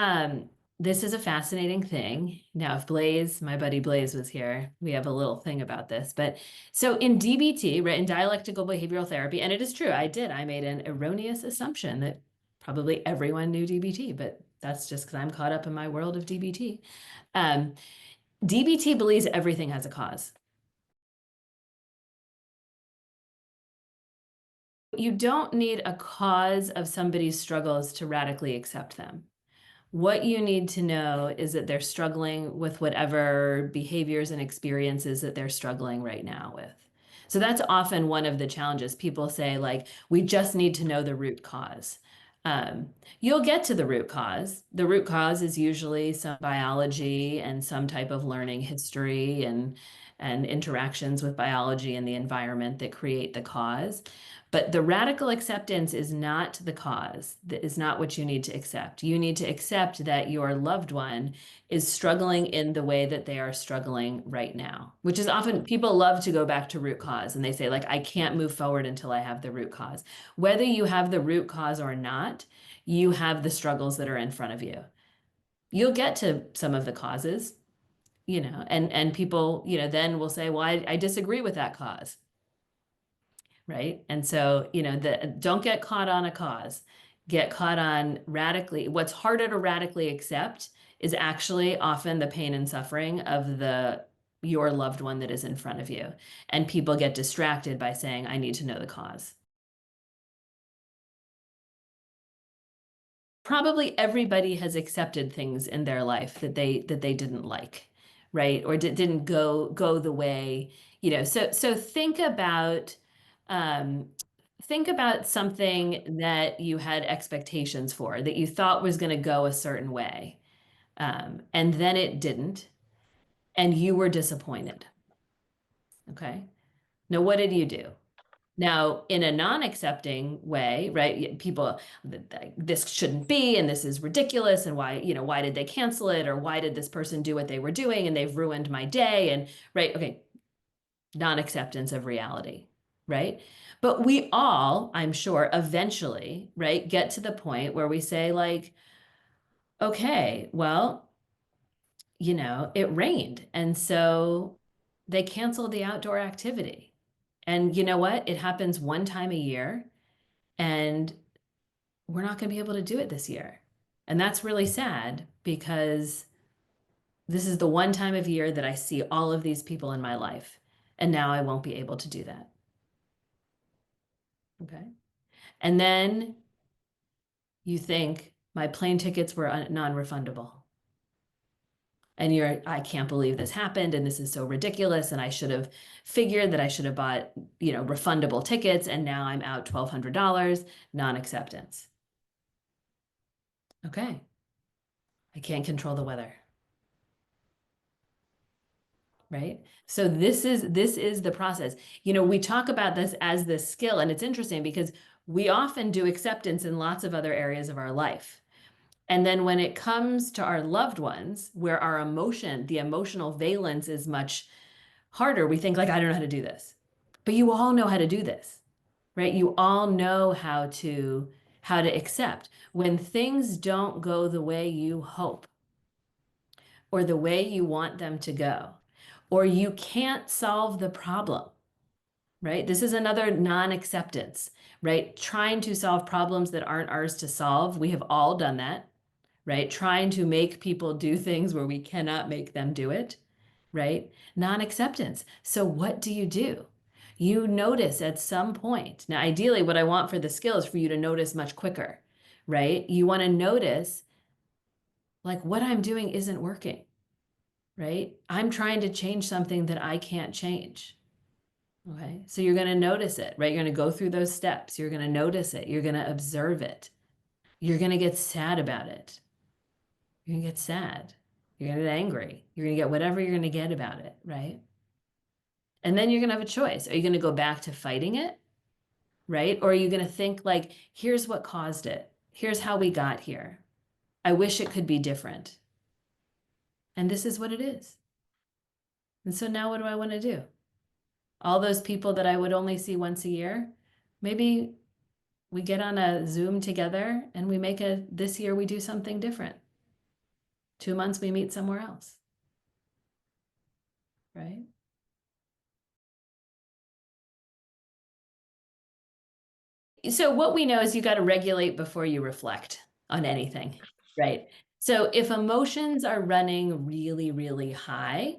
this is a fascinating thing. Now, if my buddy Blaze was here, we have a little thing about this. But so in DBT, right, in dialectical behavioral therapy, and it is true, I made an erroneous assumption that probably everyone knew DBT, but that's just because I'm caught up in my world of DBT. DBT believes everything has a cause. You don't need a cause of somebody's struggles to radically accept them. What you need to know is that they're struggling with whatever behaviors and experiences that they're struggling right now with. So that's often one of the challenges. People say, like, we just need to know the root cause. You'll get to the root cause. The root cause is usually some biology and some type of learning history and interactions with biology and the environment that create the cause. But the radical acceptance is not the cause. That is not what you need to accept. You need to accept that your loved one is struggling in the way that they are struggling right now, which is often people love to go back to root cause and they say, like, I can't move forward until I have the root cause. Whether you have the root cause or not, you have the struggles that are in front of you. You'll get to some of the causes, and people, then will say, well, I disagree with that cause. Right. And so, don't get caught on a cause, get caught on radically. What's harder to radically accept is actually often the pain and suffering of your loved one that is in front of you. And people get distracted by saying, I need to know the cause. Probably everybody has accepted things in their life that they didn't like, right? Or didn't go the way, so um, think about something that you had expectations for, that you thought was going to go a certain way, and then it didn't, and you were disappointed. Okay. Now, what did you do? Now, in a non-accepting way, right? People, this shouldn't be, and this is ridiculous, and why did they cancel it, or why did this person do what they were doing, and they've ruined my day, and right, okay, non-acceptance of reality, right? But we all, I'm sure, eventually, right, get to the point where we say, like, okay, well, it rained, and so they canceled the outdoor activity. And you know what? It happens one time a year, and we're not going to be able to do it this year. And that's really sad because this is the one time of year that I see all of these people in my life. And now I won't be able to do that. Okay. And then you think my plane tickets were non-refundable. And I can't believe this happened, and this is so ridiculous, and I should have figured that I should have bought, refundable tickets, and now I'm out $1,200, non-acceptance. Okay. I can't control the weather. Right? So this is the process. We talk about this as this skill, and it's interesting because we often do acceptance in lots of other areas of our life. And then when it comes to our loved ones, where the emotional valence is much harder, we think, like, I don't know how to do this. But you all know how to do this, right? You all know how to accept. When things don't go the way you hope or the way you want them to go, or you can't solve the problem, right? This is another non-acceptance, right? Trying to solve problems that aren't ours to solve. We have all done that, right? Trying to make people do things where we cannot make them do it, right? Non-acceptance. So what do? You notice at some point. Now, ideally, what I want for the skill is for you to notice much quicker, right? You want to notice, like, what I'm doing isn't working, right? I'm trying to change something that I can't change. Okay. So you're going to notice it, right? You're going to go through those steps. You're going to notice it. You're going to observe it. You're going to get sad about it. You're going to get sad. You're going to get angry. You're going to get whatever you're going to get about it, right? And then you're going to have a choice. Are you going to go back to fighting it, right? Or are you going to think, like, here's what caused it. Here's how we got here. I wish it could be different. And this is what it is. And so now what do I want to do? All those people that I would only see once a year, maybe we get on a Zoom together and this year we do something different. 2 months we meet somewhere else, right? So what we know is you got to regulate before you reflect on anything, right? So if emotions are running really, really high,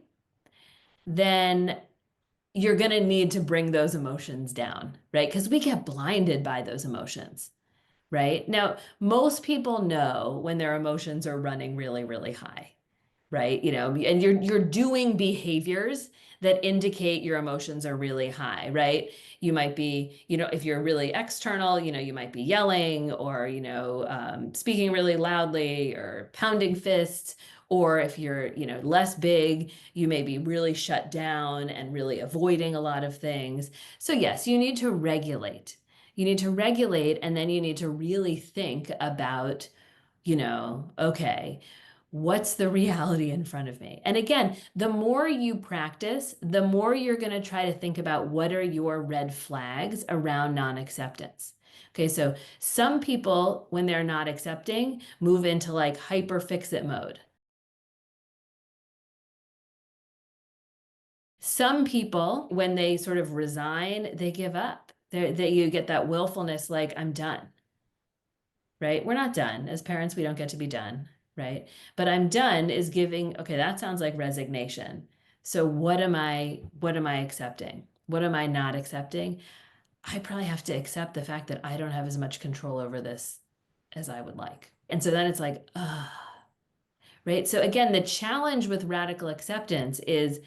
then you're going to need to bring those emotions down, right? Because we get blinded by those emotions, right? Now, most people know when their emotions are running really, really high, right? And you're doing behaviors that indicate your emotions are really high, right? You might be, if you're really external, you might be yelling or, speaking really loudly or pounding fists. Or if you're, less big, you may be really shut down and really avoiding a lot of things. So yes, you need to regulate. You need to regulate, and then you need to really think about, okay, what's the reality in front of me? And again, the more you practice, the more you're going to try to think about what are your red flags around non-acceptance. Okay, so some people, when they're not accepting, move into like hyper fix-it mode. Some people, when they sort of resign, they give up. You get that willfulness, like, I'm done, right? We're not done. As parents, we don't get to be done, right? But I'm done is giving, okay, that sounds like resignation. So what am I accepting? What am I not accepting? I probably have to accept the fact that I don't have as much control over this as I would like. And so then it's like, right? So again, the challenge with radical acceptance is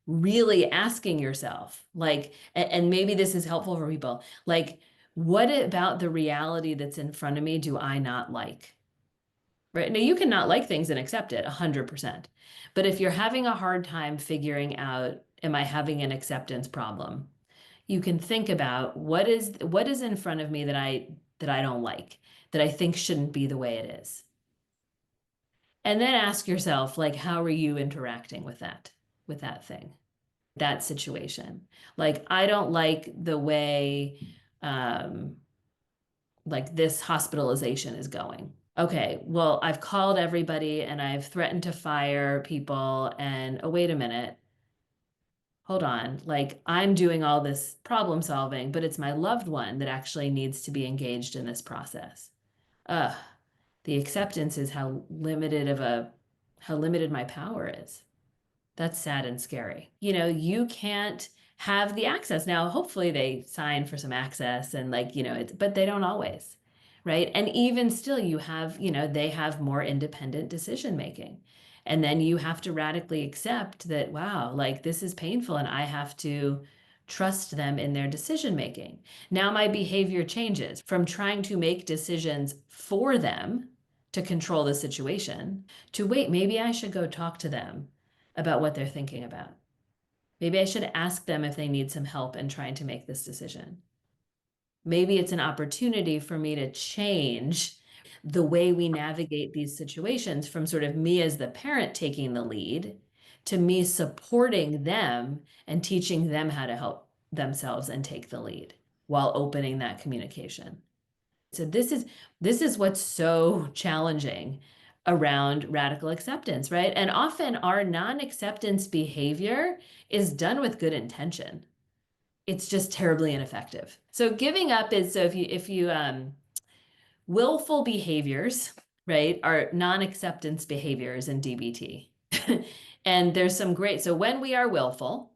really asking yourself, like, and maybe this is helpful for people, like, what about the reality that's in front of me do I not like? Right? Now, you can not like things and accept it 100%. But if you're having a hard time figuring out, am I having an acceptance problem? You can think about what is in front of me that I don't like, that I think shouldn't be the way it is. And then ask yourself, like, how are you interacting with that thing? That situation. Like, I don't like the way like this hospitalization is going. Okay, well, I've called everybody and I've threatened to fire people, and oh, wait a minute. Hold on. Like, I'm doing all this problem solving, but it's my loved one that actually needs to be engaged in this process. Ugh, the acceptance is how limited my power is. That's sad and scary. You can't have the access. Now, hopefully they sign for some access and like, but they don't always, right? And even still, they have more independent decision making. And then you have to radically accept that, wow, like this is painful and I have to trust them in their decision making. Now my behavior changes from trying to make decisions for them to control the situation to wait, maybe I should go talk to them about what they're thinking about. Maybe I should ask them if they need some help in trying to make this decision. Maybe it's an opportunity for me to change the way we navigate these situations from sort of me as the parent taking the lead to me supporting them and teaching them how to help themselves and take the lead while opening that communication. So this is what's so challenging around radical acceptance, right? And often our non-acceptance behavior is done with good intention. It's just terribly ineffective. So giving up is, so if you willful behaviors, right, are non-acceptance behaviors in DBT. And there's some great, so when we are willful,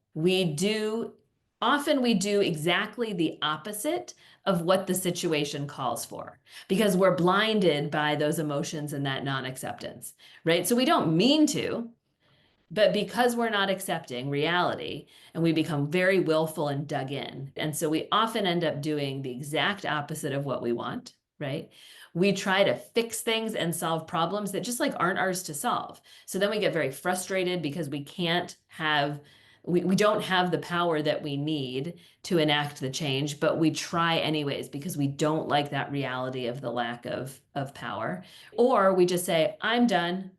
often we do exactly the opposite of what the situation calls for because we're blinded by those emotions and that non-acceptance, right? So we don't mean to, but because we're not accepting reality and we become very willful and dug in. And so we often end up doing the exact opposite of what we want, right? We try to fix things and solve problems that just like aren't ours to solve. So then we get very frustrated because we don't have the power that we need to enact the change, but we try anyways because we don't like that reality of the lack of power. Or we just say, I'm done.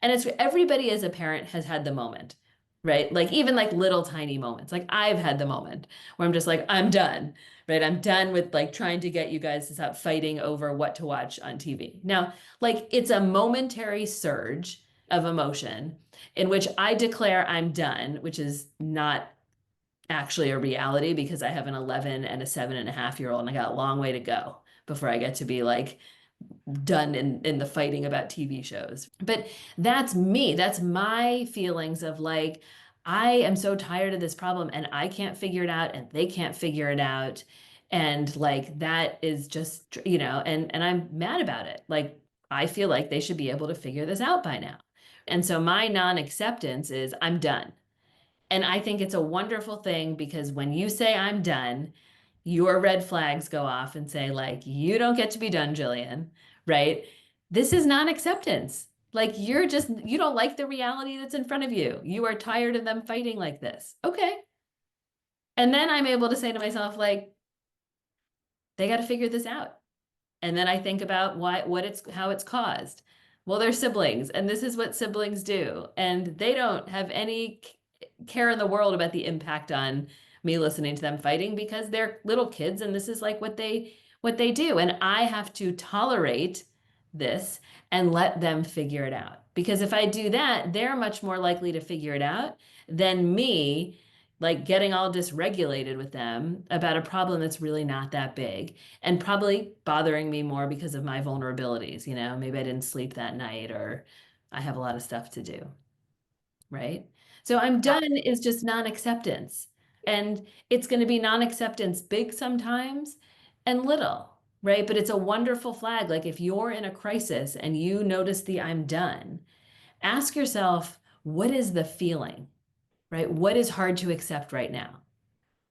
And it's everybody as a parent has had the moment, right? Like even like little tiny moments. Like I've had the moment where I'm just like, I'm done, right? I'm done with like trying to get you guys to stop fighting over what to watch on TV. Now, like it's a momentary surge of emotion in which I declare I'm done, which is not actually a reality because I have an 11 and a 7.5-year-old and I got a long way to go before I get to be like done in the fighting about TV shows. But that's me. That's my feelings of like, I am so tired of this problem and I can't figure it out and they can't figure it out. And like that is just, and I'm mad about it. Like I feel like they should be able to figure this out by now. And so my non-acceptance is I'm done. And I think it's a wonderful thing because when you say I'm done, your red flags go off and say, like, you don't get to be done, Gillian, right? This is non-acceptance. Like, you don't like the reality that's in front of you. You are tired of them fighting like this. Okay. And then I'm able to say to myself, like, they got to figure this out. And then I think about how it's caused. Well, they're siblings, and this is what siblings do. And they don't have any care in the world about the impact on me listening to them fighting because they're little kids and this is like what they do. And I have to tolerate this and let them figure it out. Because if I do that, they're much more likely to figure it out than me like getting all dysregulated with them about a problem that's really not that big and probably bothering me more because of my vulnerabilities. Maybe I didn't sleep that night or I have a lot of stuff to do, right? So I'm done is just non-acceptance. And it's going to be non-acceptance big sometimes and little, right? But it's a wonderful flag. Like if you're in a crisis and you notice the I'm done, ask yourself, what is the feeling, right? What is hard to accept right now?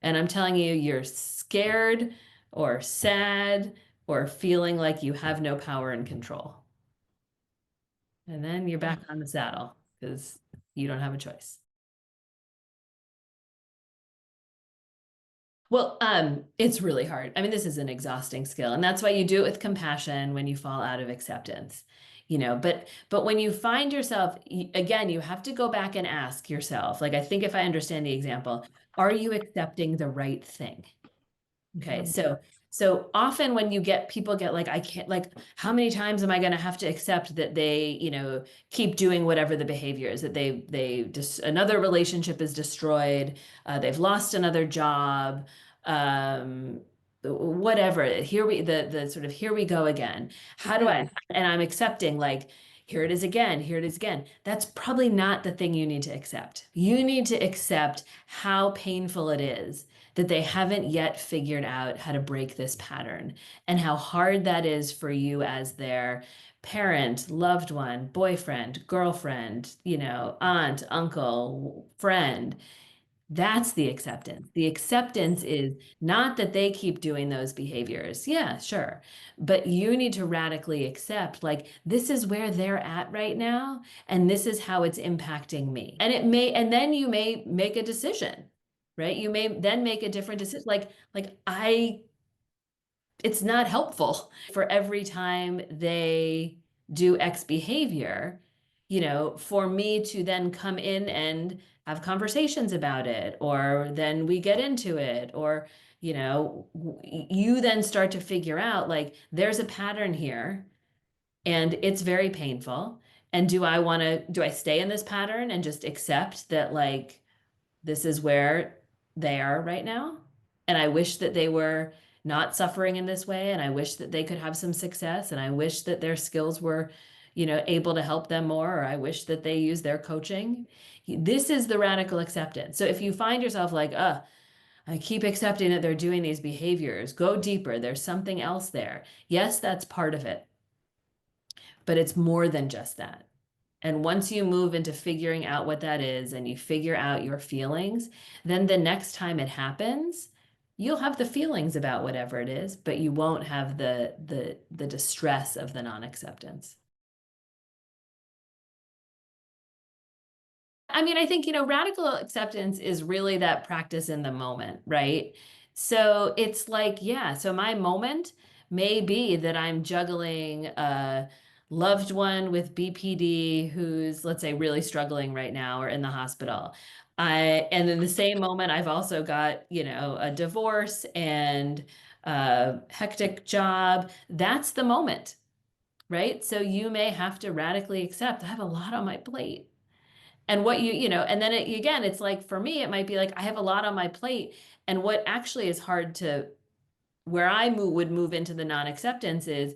And I'm telling you, you're scared or sad or feeling like you have no power and control. And then you're back on the saddle because you don't have a choice. Well, it's really hard. I mean, this is an exhausting skill, and that's why you do it with compassion when you fall out of acceptance. But when you find yourself, again, you have to go back and ask yourself, like I think if I understand the example, are you accepting the right thing? Okay, so often when people get like, I can't, like, how many times am I going to have to accept that they, keep doing whatever the behavior is, that they just another relationship is destroyed, they've lost another job, whatever. The sort of here we go again. How do I, and I'm accepting like, here it is again, here it is again. That's probably not the thing you need to accept. You need to accept how painful it is that they haven't yet figured out how to break this pattern and how hard that is for you as their parent, loved one, boyfriend, girlfriend, aunt, uncle, friend. That's the acceptance. The acceptance is not that they keep doing those behaviors. Yeah, sure. But you need to radically accept, like, this is where they're at right now, and this is how it's impacting me. And then you may make a decision, right? You may then make a different decision. It's not helpful for every time they do X behavior, for me to then come in and have conversations about it, or then we get into it, or, you then start to figure out like there's a pattern here and it's very painful. And do I stay in this pattern and just accept that like this is where they are right now? And I wish that they were not suffering in this way. And I wish that they could have some success. And I wish that their skills were, able to help them more. Or I wish that they use their coaching. This is the radical acceptance. So if you find yourself like, I keep accepting that they're doing these behaviors, go deeper. There's something else there. Yes, that's part of it. But it's more than just that. And once you move into figuring out what that is and you figure out your feelings, then the next time it happens, you'll have the feelings about whatever it is, but you won't have the distress of the non-acceptance. I mean, I think, radical acceptance is really that practice in the moment, right? So it's like, yeah, so my moment may be that I'm juggling a loved one with BPD who's, let's say, really struggling right now or in the hospital. And in the same moment, I've also got, a divorce and a hectic job. That's the moment, right? So you may have to radically accept, I have a lot on my plate. And and then again, it's like for me, it might be like I have a lot on my plate. And what actually is hard where would move into the non-acceptance is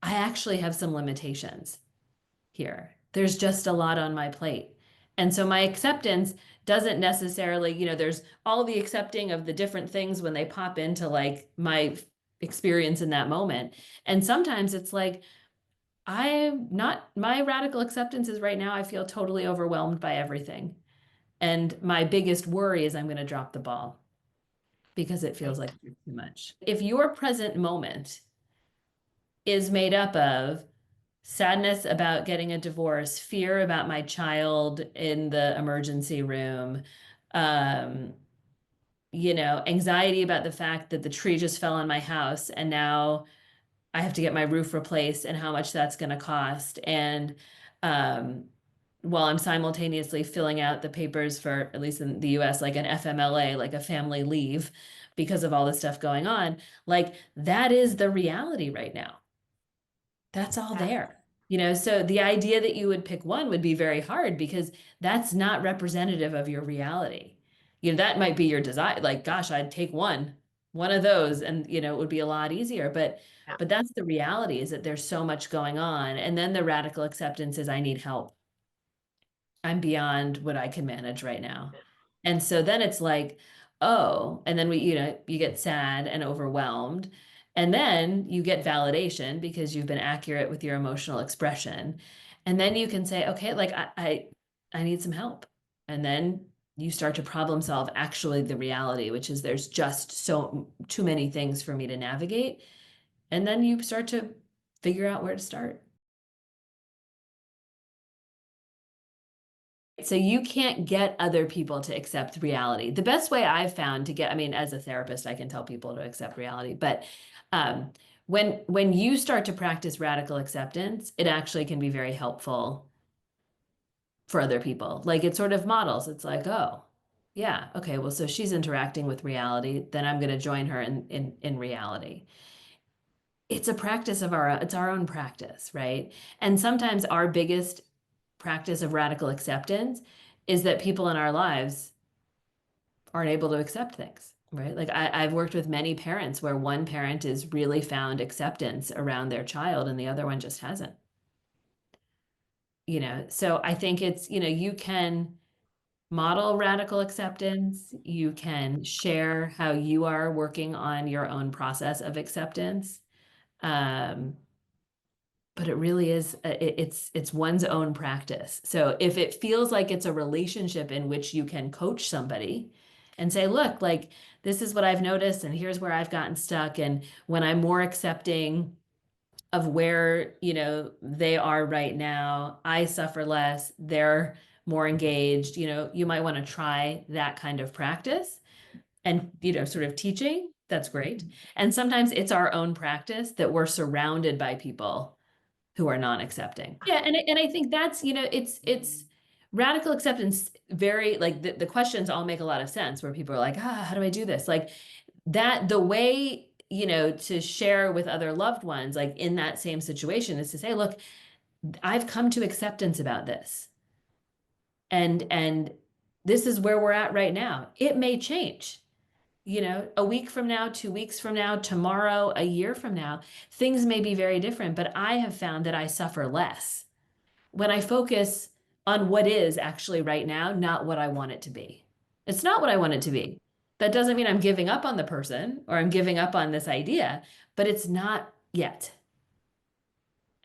I actually have some limitations here. There's just a lot on my plate. And so my acceptance doesn't necessarily, there's all the accepting of the different things when they pop into like my experience in that moment. And sometimes it's like, my radical acceptance is right now, I feel totally overwhelmed by everything. And my biggest worry is I'm going to drop the ball because it feels Right. like too much. If your present moment is made up of sadness about getting a divorce, fear about my child in the emergency room, um, anxiety about the fact that the tree just fell on my house and now I have to get my roof replaced and how much that's going to cost. And um, while I'm simultaneously filling out the papers for, at least in the US, like an FMLA, like a family leave, because of all this stuff going on, like that is the reality right now. That's all Yes. there. So the idea that you would pick one would be very hard because that's not representative of your reality. That might be your desire. Like, gosh, I'd take one of those, and it would be a lot easier. But Yeah. but that's the reality, is that there's so much going on. And then the radical acceptance is I need help. I'm beyond what I can manage right now. And so then it's like, oh, and then you get sad and overwhelmed. And then you get validation because you've been accurate with your emotional expression. And then you can say, okay, like I need some help. And then you start to problem solve actually the reality, which is there's just so too many things for me to navigate. And then you start to figure out where to start. So you can't get other people to accept reality. The best way I've found to get, I mean, as a therapist, I can tell people to accept reality, but um, when you start to practice radical acceptance, it actually can be very helpful for other people. Like it sort of models. It's like, oh, yeah, okay, well, so she's interacting with reality, then I'm going to join her in reality. It's a practice it's our own practice, right? And sometimes our biggest practice of radical acceptance is that people in our lives aren't able to accept things, right? Like I've worked with many parents where one parent has really found acceptance around their child and the other one just hasn't. So I think it's, you can model radical acceptance, you can share how you are working on your own process of acceptance. Um, but it really is it's one's own practice. So if it feels like it's a relationship in which you can coach somebody and say, look, like this is what I've noticed and here's where I've gotten stuck, and when I'm more accepting of where they are right now, I suffer less, they're more engaged. You might want to try that kind of practice and sort of teaching. That's great. And sometimes it's our own practice that we're surrounded by people who are non-accepting. Yeah, and I think that's, it's radical acceptance, very like the questions all make a lot of sense where people are like, how do I do this? Like that the way, to share with other loved ones, like in that same situation, is to say, look, I've come to acceptance about this. And this is where we're at right now. It may change. A week from now, 2 weeks from now, tomorrow, a year from now, things may be very different, but I have found that I suffer less when I focus on what is actually right now, not what I want it to be. It's not what I want it to be. That doesn't mean I'm giving up on the person or I'm giving up on this idea, but it's not yet.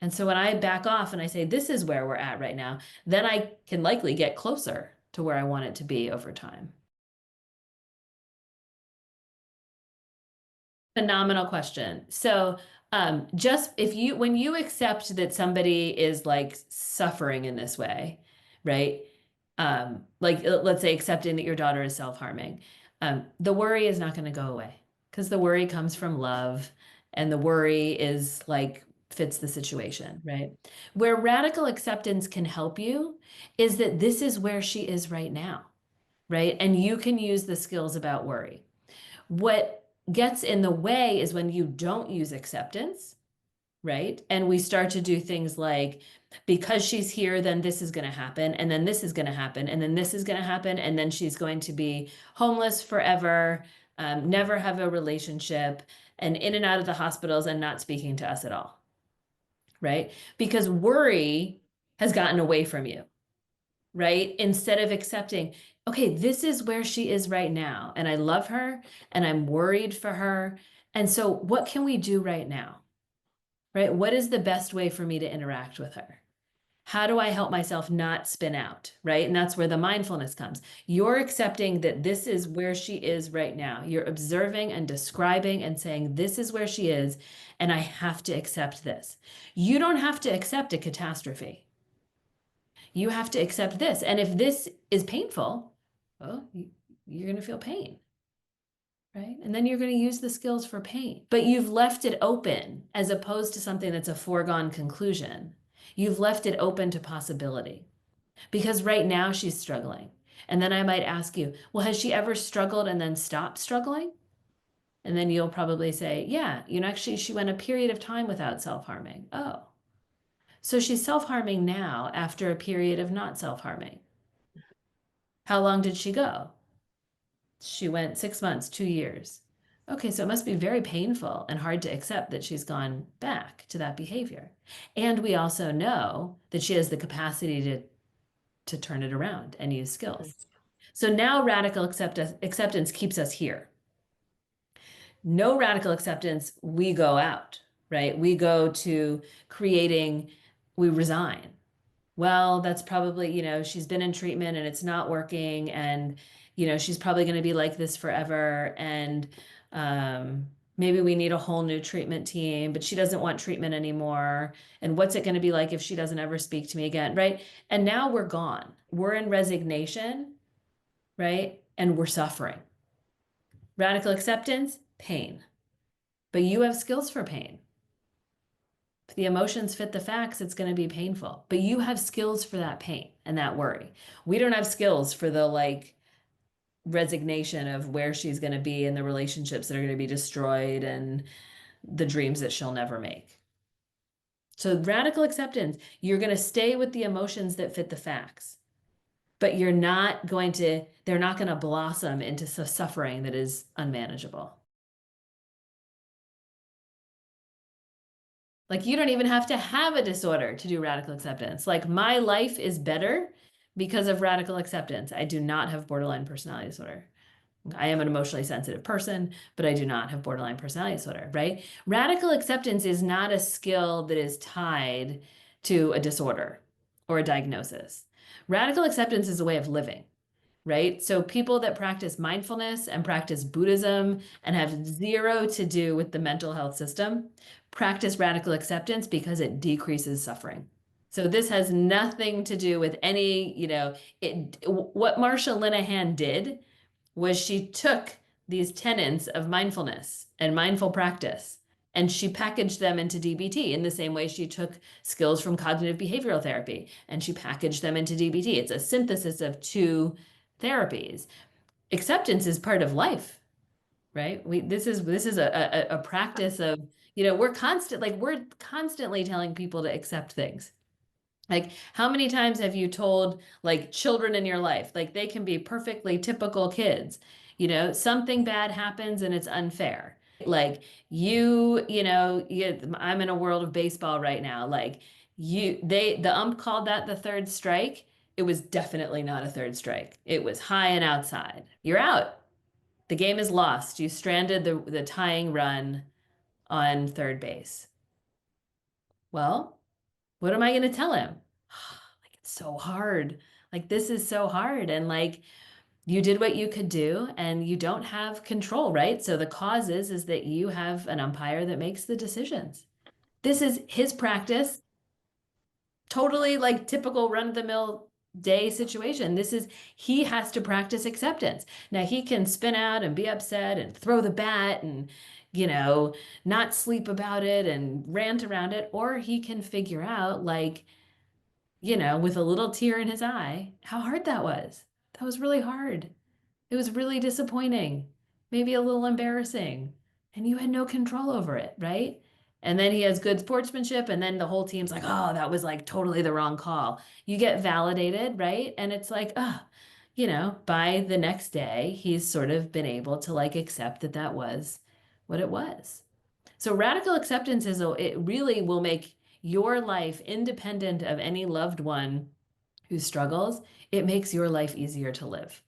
And so when I back off and I say, this is where we're at right now, then I can likely get closer to where I want it to be over time. Phenomenal question. So, just when you accept that somebody is like suffering in this way, right? Like let's say accepting that your daughter is self-harming, the worry is not going to go away because the worry comes from love, and the worry is like fits the situation, right? Where radical acceptance can help you is that this is where she is right now, right? And you can use the skills about worry. What gets in the way is when you don't use acceptance, right? And we start to do things like, because she's here, then this is going to happen, and then this is going to happen, and then this is going to happen, and then she's going to be homeless forever, never have a relationship, and in and out of the hospitals and not speaking to us at all, right? Because worry has gotten away from you. right? Instead of accepting, okay, this is where she is right now, and I love her, and I'm worried for her. And so, what can we do right now? Right? What is the best way for me to interact with her? How do I help myself not spin out? Right? And that's where the mindfulness comes. You're accepting that this is where she is right now. You're observing and describing and saying, this is where she is, and I have to accept this. You don't have to accept a catastrophe. You have to accept this. And if this is painful, well, you're going to feel pain, right? And then you're going to use the skills for pain. But you've left it open as opposed to something that's a foregone conclusion. You've left it open to possibility because right now she's struggling. And then I might ask you, well, has she ever struggled and then stopped struggling? And then you'll probably say, yeah, actually, she went a period of time without self-harming. Oh, so she's self-harming now after a period of not self-harming. How long did she go? She went 6 months, 2 years. Okay, so it must be very painful and hard to accept that she's gone back to that behavior. And we also know that she has the capacity to turn it around and use skills. So now radical acceptance keeps us here. No radical acceptance, we go out, right? We go to creating, we resign. Well, that's probably, she's been in treatment and it's not working. And, she's probably going to be like this forever. And maybe we need a whole new treatment team, but she doesn't want treatment anymore. And what's it going to be like if she doesn't ever speak to me again, right? And now we're gone. We're in resignation, right? And we're suffering. Radical acceptance, pain. But you have skills for pain. If the emotions fit the facts, it's going to be painful. But you have skills for that pain and that worry. We don't have skills for the resignation of where she's going to be and the relationships that are going to be destroyed and the dreams that she'll never make. So radical acceptance, you're going to stay with the emotions that fit the facts. But they're not going to blossom into suffering that is unmanageable. Like you don't even have to have a disorder to do radical acceptance. Like my life is better because of radical acceptance. I do not have borderline personality disorder. I am an emotionally sensitive person, but I do not have borderline personality disorder, right? Radical acceptance is not a skill that is tied to a disorder or a diagnosis. Radical acceptance is a way of living, right? So people that practice mindfulness and practice Buddhism and have zero to do with the mental health system practice radical acceptance because it decreases suffering. So this has nothing to do with any, what Marsha Linehan did was she took these tenets of mindfulness and mindful practice and she packaged them into DBT in the same way she took skills from cognitive behavioral therapy and she packaged them into DBT. It's a synthesis of two therapies. Acceptance is part of life, right? This is a practice of, we're constantly telling people to accept things. Like, how many times have you told children in your life, they can be perfectly typical kids, something bad happens and it's unfair. I'm in a world of baseball right now. The ump called that the third strike. It was definitely not a third strike. It was high and outside. You're out. The game is lost. You stranded the tying run on third base. Well, what am I going to tell him? It's so hard. This is so hard. And you did what you could do and you don't have control, right? So the cause is that you have an umpire that makes the decisions. This is his practice. Totally typical run-of-the-mill day situation. He has to practice acceptance. Now he can spin out and be upset and throw the bat and, not sleep about it and rant around it, or he can figure out with a little tear in his eye, how hard that was. That was really hard. It was really disappointing, maybe a little embarrassing, and you had no control over it, right? And then he has good sportsmanship, and then the whole team's like, oh, that was totally the wrong call. You get validated, right? And it's by the next day, he's sort of been able to accept that that was what it was. So radical acceptance it really will make your life independent of any loved one who struggles, it makes your life easier to live.